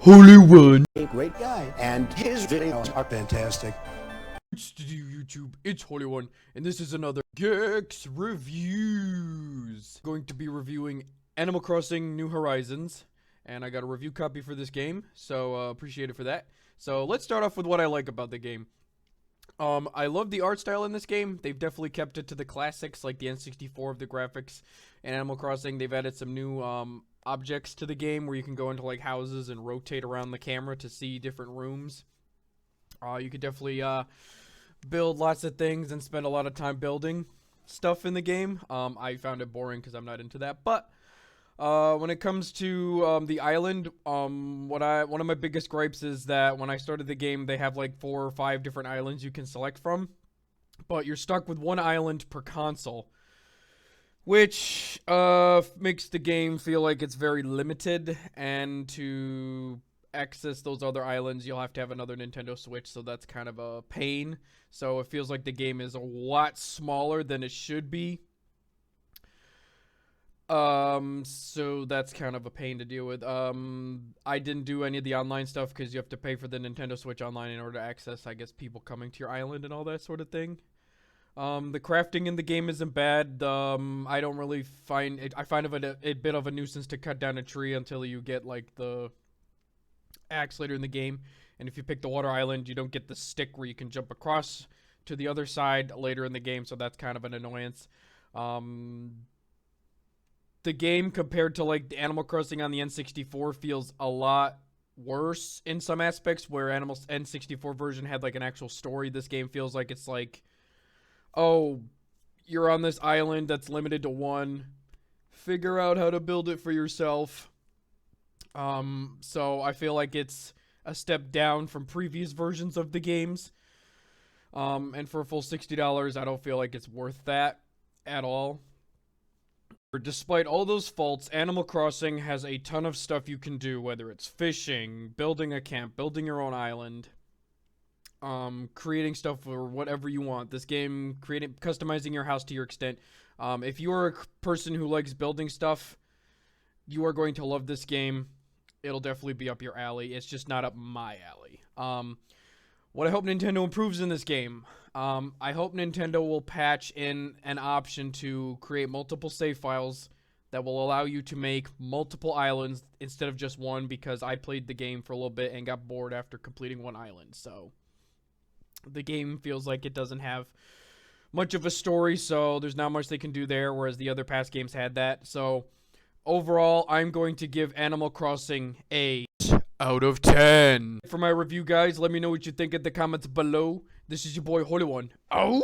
Holy One. A great guy, and his videos are fantastic. It's YouTube, it's Holy One, and this is another Gex Reviews. Going to be reviewing Animal Crossing New Horizons, and I got a review copy for this game, so appreciate it for that. So let's start off with what I like about the game. I love the art style in this game. They've definitely kept it to the classics, like the N64 of the graphics. In Animal Crossing, they've added some new objects to the game where you can go into like houses and rotate around the camera to see different rooms. You could definitely build lots of things and spend a lot of time building stuff in the game. I found it boring because I'm not into that. But when it comes to the island, one of my biggest gripes is that when I started the game, they have like 4 or 5 different islands you can select from, but you're stuck with one island per console, which makes the game feel like it's very limited, and to access those other islands, you'll have to have another Nintendo Switch, so that's kind of a pain. So it feels like the game is a lot smaller than it should be. So that's kind of a pain to deal with. I didn't do any of the online stuff because you have to pay for the Nintendo Switch Online in order to access, I guess, people coming to your island and all that sort of thing. The crafting in the game isn't bad. I don't really find it, I find it a bit of a nuisance to cut down a tree until you get, like, the axe later in the game. And if you pick the water island, you don't get the stick where you can jump across to the other side later in the game, so that's kind of an annoyance. The game, compared to like the Animal Crossing on the N64, feels a lot worse in some aspects, where Animal's N64 version had like an actual story. This game feels like it's like, oh, you're on this island that's limited to one. Figure out how to build it for yourself. So I feel like it's a step down from previous versions of the games. And for a full $60, I don't feel like it's worth that at all. Despite all those faults, Animal Crossing has a ton of stuff you can do, whether it's fishing, building a camp, building your own island, creating stuff for whatever you want. This game, customizing your house to your extent. If you are a person who likes building stuff, you are going to love this game. It'll definitely be up your alley. It's just not up my alley. What I hope Nintendo improves in this game, I hope Nintendo will patch in an option to create multiple save files that will allow you to make multiple islands instead of just one, because I played the game for a little bit and got bored after completing one island. So the game feels like it doesn't have much of a story, so there's not much they can do there, whereas the other past games had that. So overall, I'm going to give Animal Crossing a out of 10. For my review, guys, let me know what you think in the comments below. This is your boy, Holy One. Out!